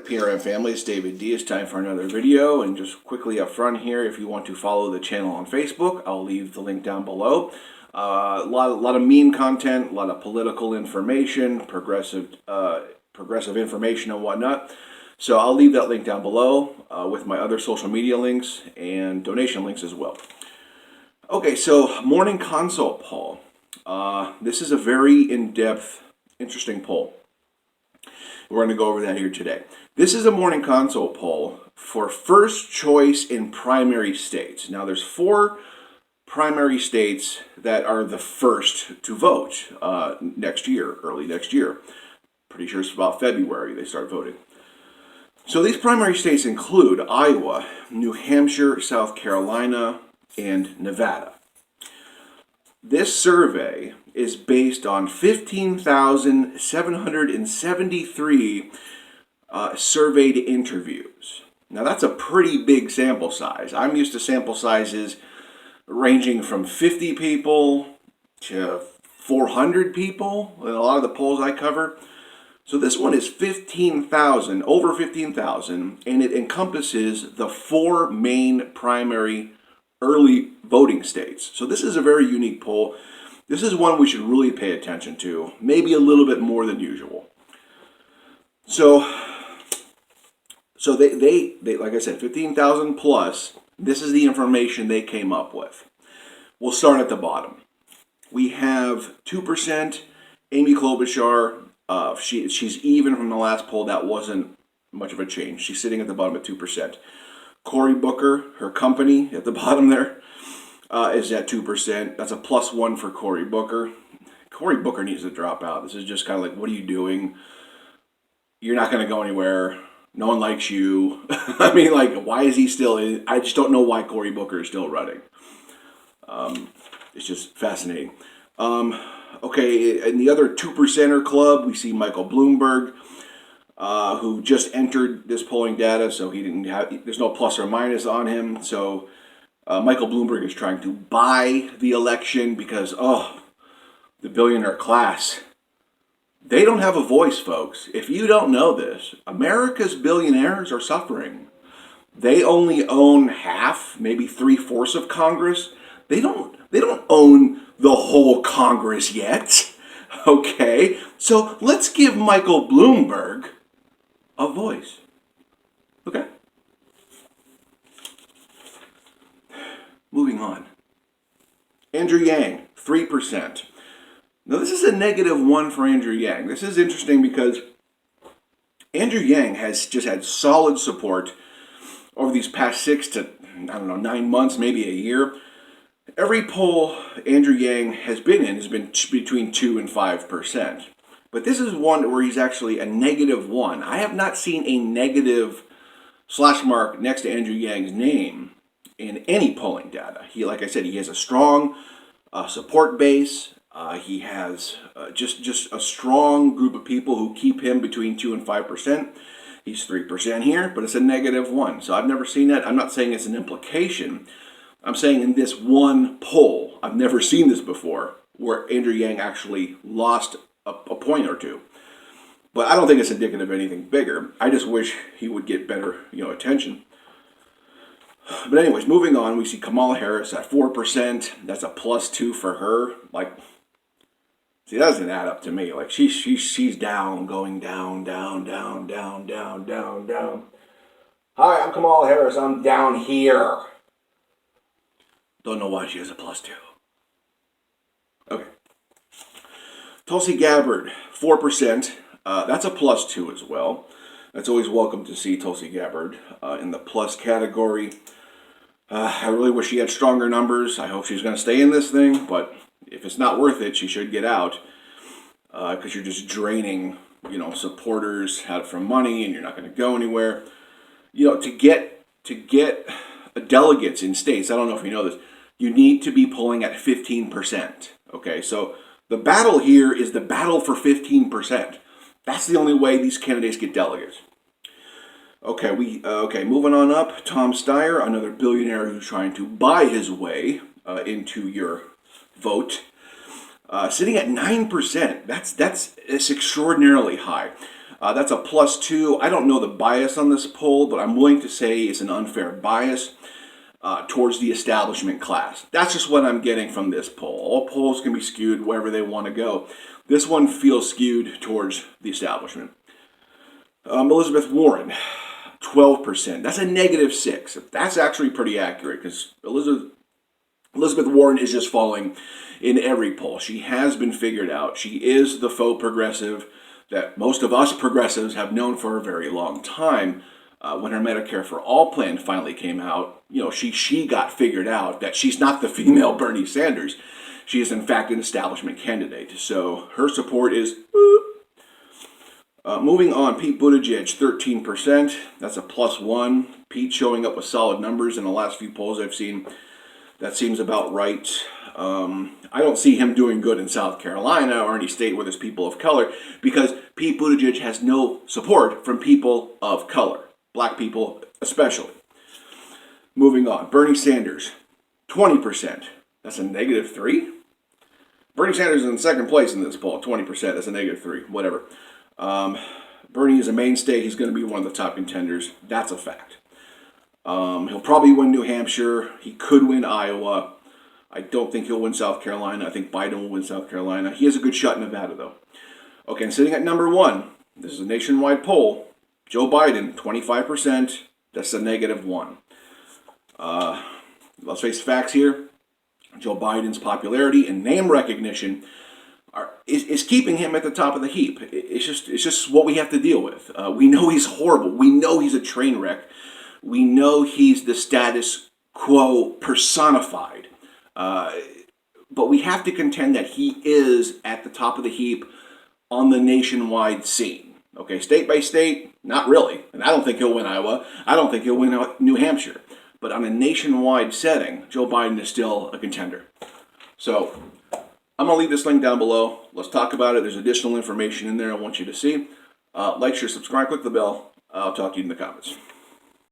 PRM family, it's David D. It's time for another video, and just quickly up front here, if you want to follow the channel on Facebook, I'll leave the link down below. A lot of meme content, a lot of political information, progressive information and whatnot. So I'll leave that link down below with my other social media links and donation links as well. Okay, so morning consult poll. This is a very in-depth, interesting poll. We're going to go over that here today. This is a morning consult poll for first choice in primary states. Now, there's 4 primary states that are the first to vote next year, early next year. Pretty sure it's about February they start voting. So these primary states include Iowa, New Hampshire, South Carolina, and Nevada. This survey is based on 15,773 surveyed interviews. Now that's a pretty big sample size. I'm used to sample sizes ranging from 50 people to 400 people in a lot of the polls I cover. So this one is 15,000, over 15,000, and it encompasses the 4 main primary early voting states. So this is a very unique poll. This is one we should really pay attention to, maybe a little bit more than usual. So they like I said, 15,000 plus. This is the information they came up with. We'll start at the bottom. We have 2% Amy Klobuchar. She's even from the last poll. That wasn't much of a change. She's sitting at the bottom at 2%. Cory Booker, her company, at the bottom there, is at 2%. That's a +1 for Cory Booker. Cory Booker needs to drop out. This is just kind of like, what are you doing? You're not going to go anywhere. No one likes you. I mean, like, why is he still in? I just don't know why Cory Booker is still running. It's just fascinating. Okay, in the other 2%er club, we see Michael Bloomberg, who just entered this polling data, so he didn't have, there's no plus or minus on him. So Michael Bloomberg is trying to buy the election because, the billionaire class, they don't have a voice, folks. If you don't know this, America's billionaires are suffering. They only own half, maybe 3/4 of Congress. They don't own the whole Congress yet. Okay, so let's give Michael Bloomberg a voice. Okay? Moving on. Andrew Yang, 3%. Now this is a -1 for Andrew Yang. This is interesting because Andrew Yang has just had solid support over these past 6 to, 9 months, maybe a year. Every poll Andrew Yang has been in has been between 2 and 5%. But this is one where he's actually a -1. I have not seen a negative slash mark next to Andrew Yang's name in any polling data. He, like I said, he has a strong support base. He has just a strong group of people who keep him between 2 and 5%. He's 3% here, but it's a -1. So I've never seen that. I'm not saying it's an implication. I'm saying in this one poll, I've never seen this before, where Andrew Yang actually lost a point or two. But I don't think it's indicative of anything bigger. I just wish he would get better, attention. But anyways, moving on, we see Kamala Harris at 4%. That's a +2 for her. Like, see, that doesn't add up to me. Like, she's down, going down, down, down, down, down, down, down. Hi, I'm Kamala Harris. I'm down here. Don't know why she has a +2. Okay. Tulsi Gabbard, 4%. That's a +2 as well. That's always welcome to see Tulsi Gabbard in the plus category. I really wish she had stronger numbers. I hope she's going to stay in this thing, but if it's not worth it, she should get out because you're just draining, supporters out from money, and you're not going to go anywhere. To get delegates in states, I don't know if you know this, you need to be polling at 15%. Okay, so the battle here is the battle for 15%. That's the only way these candidates get delegates. Okay, moving on up. Tom Steyer, another billionaire who's trying to buy his way into your vote, sitting at 9%. That's extraordinarily high. That's a +2. I don't know the bias on this poll, but I'm willing to say it's an unfair bias towards the establishment class. That's just what I'm getting from this poll. All polls can be skewed wherever they want to go. This one feels skewed towards the establishment. Elizabeth Warren, 12%. That's a -6. That's actually pretty accurate because Elizabeth Warren is just falling in every poll. She has been figured out. She is the faux progressive that most of us progressives have known for a very long time. When her Medicare for All plan finally came out, she got figured out that she's not the female Bernie Sanders. She is in fact an establishment candidate. So her support is moving on. Pete Buttigieg, 13%. That's a +1. Pete showing up with solid numbers in the last few polls I've seen. That seems about right. I don't see him doing good in South Carolina or any state where there's people of color because Pete Buttigieg has no support from people of color, black people especially. Moving on, Bernie Sanders, 20%. That's a -3. Bernie Sanders is in second place in this poll, 20%. That's a -3, whatever. Bernie is a mainstay. He's going to be one of the top contenders. That's a fact. He'll probably win New Hampshire. He could win Iowa. I don't think he'll win South Carolina. I think Biden will win South Carolina. He has a good shot in Nevada, though. Okay, and sitting at number 1, this is a nationwide poll. Joe Biden, 25%. That's a -1. Let's face facts here. Joe Biden's popularity and name recognition is keeping him at the top of the heap. It's just what we have to deal with. We know he's horrible. We know he's a train wreck. We know he's the status quo personified. But we have to contend that he is at the top of the heap on the nationwide scene. Okay, state by state, not really. And I don't think he'll win Iowa. I don't think he'll win New Hampshire. But on a nationwide setting, Joe Biden is still a contender. So I'm going to leave this link down below. Let's talk about it. There's additional information in there I want you to see. Like, share, subscribe, click the bell. I'll talk to you in the comments.